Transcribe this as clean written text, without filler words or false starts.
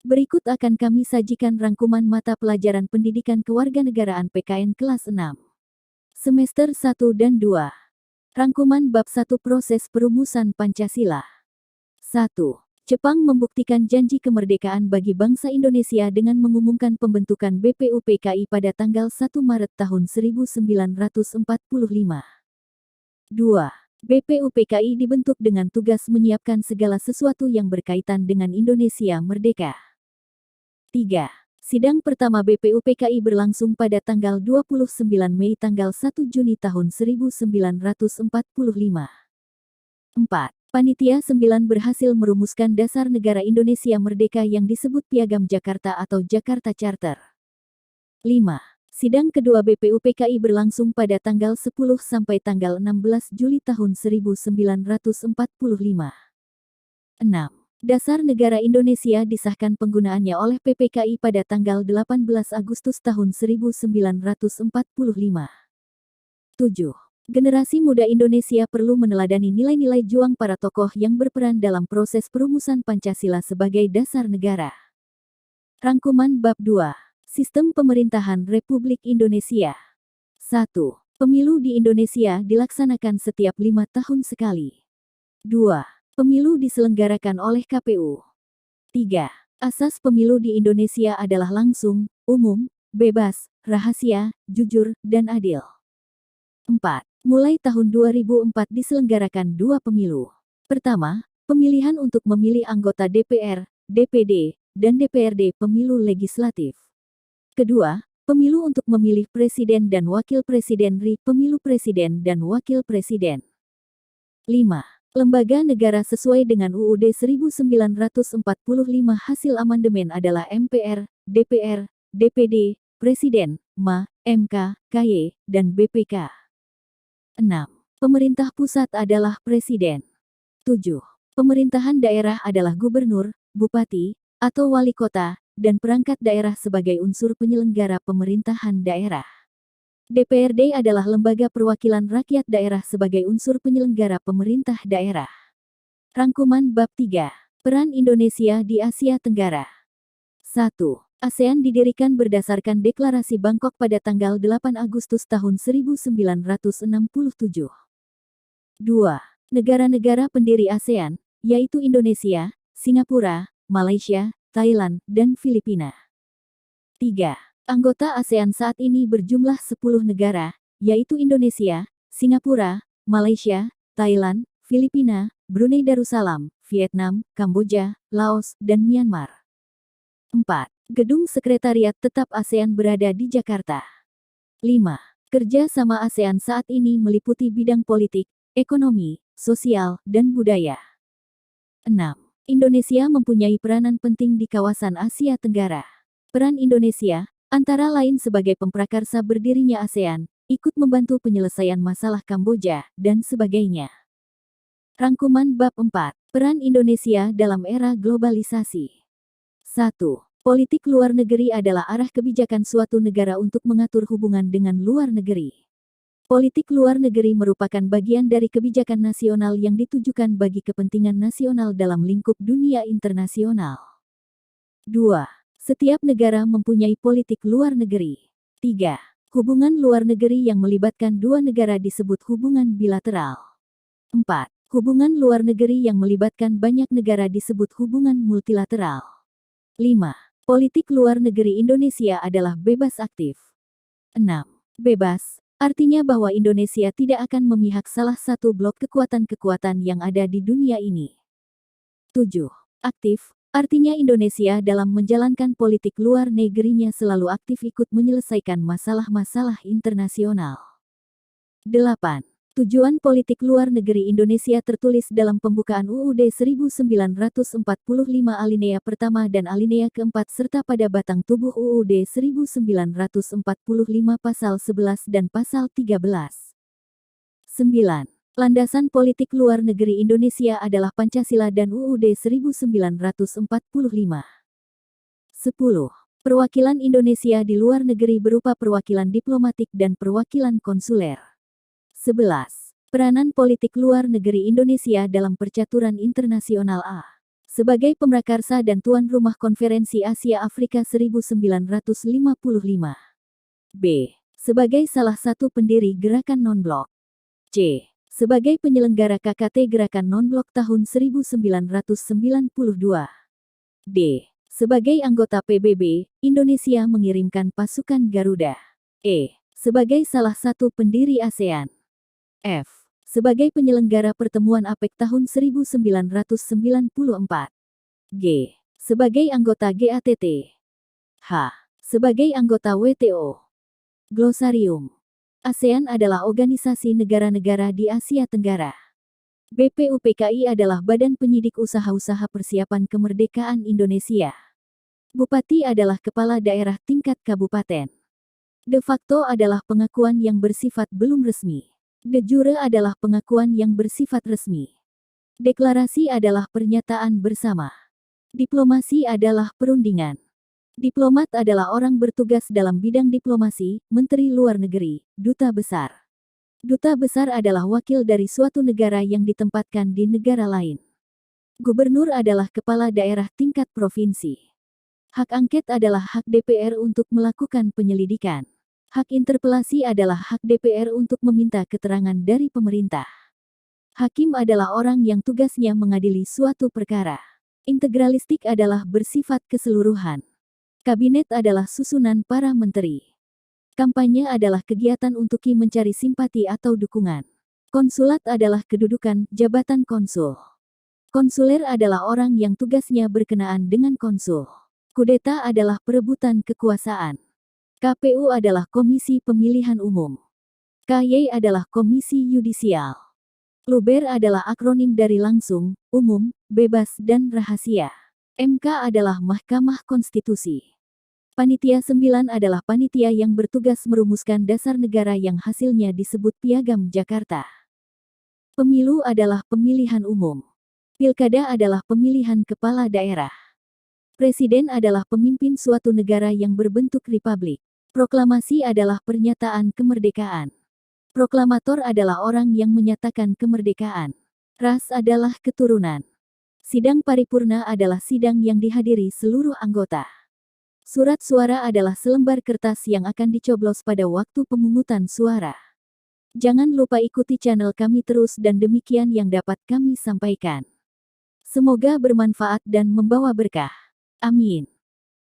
Berikut akan kami sajikan rangkuman mata pelajaran pendidikan kewarganegaraan PKN kelas 6. Semester 1 dan 2. Rangkuman bab 1 proses perumusan Pancasila. 1. Jepang membuktikan janji kemerdekaan bagi bangsa Indonesia dengan mengumumkan pembentukan BPUPKI pada tanggal 1 Maret tahun 1945. 2. BPUPKI dibentuk dengan tugas menyiapkan segala sesuatu yang berkaitan dengan Indonesia merdeka. 3. Sidang pertama BPUPKI berlangsung pada tanggal 29 Mei tanggal 1 Juni tahun 1945. 4. Panitia 9 berhasil merumuskan dasar negara Indonesia merdeka yang disebut Piagam Jakarta atau Jakarta Charter. 5. Sidang kedua BPUPKI berlangsung pada tanggal 10 sampai tanggal 16 Juli tahun 1945. 6. Dasar negara Indonesia disahkan penggunaannya oleh PPKI pada tanggal 18 Agustus tahun 1945. 7. Generasi muda Indonesia perlu meneladani nilai-nilai juang para tokoh yang berperan dalam proses perumusan Pancasila sebagai dasar negara. Rangkuman bab 2. Sistem pemerintahan Republik Indonesia. 1. Pemilu di Indonesia dilaksanakan setiap 5 tahun sekali. 2. Pemilu diselenggarakan oleh KPU. 3. Asas pemilu di Indonesia adalah langsung, umum, bebas, rahasia, jujur, dan adil. 4. Mulai tahun 2004 diselenggarakan 2 pemilu. Pertama, pemilihan untuk memilih anggota DPR, DPD, dan DPRD pemilu legislatif. Kedua, pemilu untuk memilih presiden dan wakil presiden RI pemilu presiden dan wakil presiden. 5. Lembaga negara sesuai dengan UUD 1945 hasil amandemen adalah MPR, DPR, DPD, Presiden, MA, MK, KY, dan BPK. 6. Pemerintah pusat adalah Presiden. 7. Pemerintahan daerah adalah gubernur, bupati, atau wali kota, dan perangkat daerah sebagai unsur penyelenggara pemerintahan daerah. DPRD adalah lembaga perwakilan rakyat daerah sebagai unsur penyelenggara pemerintah daerah. Rangkuman bab 3. Peran Indonesia di Asia Tenggara. 1. ASEAN didirikan berdasarkan Deklarasi Bangkok pada tanggal 8 Agustus tahun 1967. 2. Negara-negara pendiri ASEAN, yaitu Indonesia, Singapura, Malaysia, Thailand, dan Filipina. 3. Anggota ASEAN saat ini berjumlah 10 negara, yaitu Indonesia, Singapura, Malaysia, Thailand, Filipina, Brunei Darussalam, Vietnam, Kamboja, Laos, dan Myanmar. 4. Gedung Sekretariat Tetap ASEAN berada di Jakarta. 5. Kerja sama ASEAN saat ini meliputi bidang politik, ekonomi, sosial, dan budaya. 6. Indonesia mempunyai peranan penting di kawasan Asia Tenggara. Peran Indonesia, antara lain sebagai pemprakarsa berdirinya ASEAN, ikut membantu penyelesaian masalah Kamboja, dan sebagainya. Rangkuman bab 4. Peran Indonesia dalam era globalisasi. 1. Politik luar negeri adalah arah kebijakan suatu negara untuk mengatur hubungan dengan luar negeri. Politik luar negeri merupakan bagian dari kebijakan nasional yang ditujukan bagi kepentingan nasional dalam lingkup dunia internasional. 2. Setiap negara mempunyai politik luar negeri. 3. Hubungan luar negeri yang melibatkan dua negara disebut hubungan bilateral. 4. Hubungan luar negeri yang melibatkan banyak negara disebut hubungan multilateral. 5. Politik luar negeri Indonesia adalah bebas aktif. 6. Bebas artinya bahwa Indonesia tidak akan memihak salah satu blok kekuatan-kekuatan yang ada di dunia ini. 7. Aktif artinya Indonesia dalam menjalankan politik luar negerinya selalu aktif ikut menyelesaikan masalah-masalah internasional. 8. Tujuan politik luar negeri Indonesia tertulis dalam pembukaan UUD 1945 alinea pertama dan alinea keempat serta pada batang tubuh UUD 1945 pasal 11 dan pasal 13. 9. Landasan politik luar negeri Indonesia adalah Pancasila dan UUD 1945. 10. Perwakilan Indonesia di luar negeri berupa perwakilan diplomatik dan perwakilan konsuler. 11. Peranan politik luar negeri Indonesia dalam percaturan internasional A. Sebagai pemrakarsa dan tuan rumah Konferensi Asia Afrika 1955. B. Sebagai salah satu pendiri Gerakan Non-Blok. C. Sebagai penyelenggara KKT Gerakan Non-Blok tahun 1992. D. Sebagai anggota PBB, Indonesia mengirimkan pasukan Garuda. E. Sebagai salah satu pendiri ASEAN. F. Sebagai penyelenggara pertemuan APEC tahun 1994. G. Sebagai anggota GATT. H. Sebagai anggota WTO. Glosarium. ASEAN adalah organisasi negara-negara di Asia Tenggara. BPUPKI adalah badan penyidik usaha-usaha persiapan kemerdekaan Indonesia. Bupati adalah kepala daerah tingkat kabupaten. De facto adalah pengakuan yang bersifat belum resmi. De jure adalah pengakuan yang bersifat resmi. Deklarasi adalah pernyataan bersama. Diplomasi adalah perundingan. Diplomat adalah orang bertugas dalam bidang diplomasi, menteri luar negeri, duta besar. Duta besar adalah wakil dari suatu negara yang ditempatkan di negara lain. Gubernur adalah kepala daerah tingkat provinsi. Hak angket adalah hak DPR untuk melakukan penyelidikan. Hak interpelasi adalah hak DPR untuk meminta keterangan dari pemerintah. Hakim adalah orang yang tugasnya mengadili suatu perkara. Integralistik adalah bersifat keseluruhan. Kabinet adalah susunan para menteri. Kampanye adalah kegiatan untuk mencari simpati atau dukungan. Konsulat adalah kedudukan jabatan konsul. Konsuler adalah orang yang tugasnya berkenaan dengan konsul. Kudeta adalah perebutan kekuasaan. KPU adalah Komisi Pemilihan Umum. KY adalah Komisi Yudisial. Luber adalah akronim dari langsung, umum, bebas dan rahasia. MK adalah Mahkamah Konstitusi. Panitia 9 adalah panitia yang bertugas merumuskan dasar negara yang hasilnya disebut Piagam Jakarta. Pemilu adalah pemilihan umum. Pilkada adalah pemilihan kepala daerah. Presiden adalah pemimpin suatu negara yang berbentuk republik. Proklamasi adalah pernyataan kemerdekaan. Proklamator adalah orang yang menyatakan kemerdekaan. Ras adalah keturunan. Sidang paripurna adalah sidang yang dihadiri seluruh anggota. Surat suara adalah selembar kertas yang akan dicoblos pada waktu pemungutan suara. Jangan lupa ikuti channel kami terus dan demikian yang dapat kami sampaikan. Semoga bermanfaat dan membawa berkah. Amin.